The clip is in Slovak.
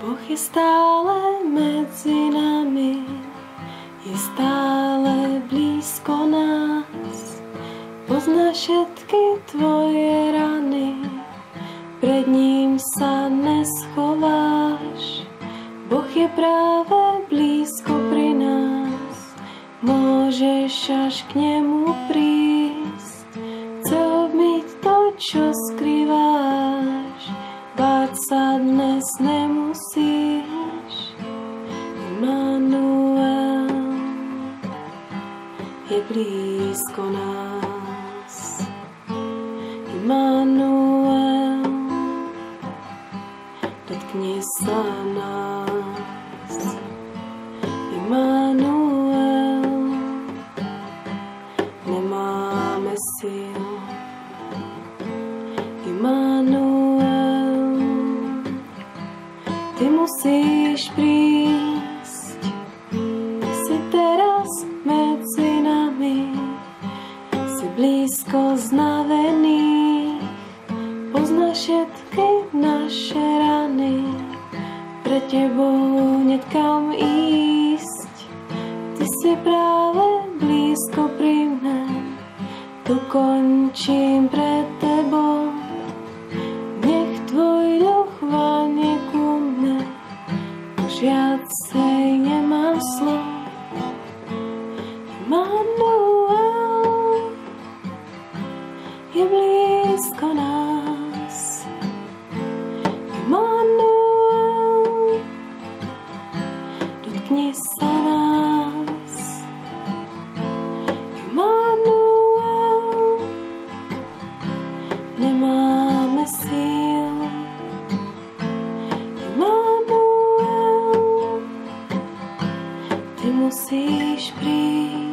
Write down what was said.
Boh je stále medzi nami, je stále blízko nás. Pozná všetky tvoje rany, pred ním sa neschováš. Boh je práve blízko pri nás, môžeš až k nemu prísť. Chce obmyť to, čo skrýváš, báť sa dnes nemusíš. Immanuel je blízko nás. Immanuel, dotkni sa nás. Immanuel, nemáme síl. Immanuel, ty musíš prísť. Si teraz medzi nami, si blízko znavených. Poznáš všetky naše rany, pre tebou netkam ísť. Ty si práve blízko pri mne, dokončím pred tebou. Nech tvoj duch vanie ku mne, už viacej nemám slov. Immanuel je blízko nás. Immanuel, dotkni sa nás. Immanuel, nemáme síl. Immanuel, ty musíš prísť.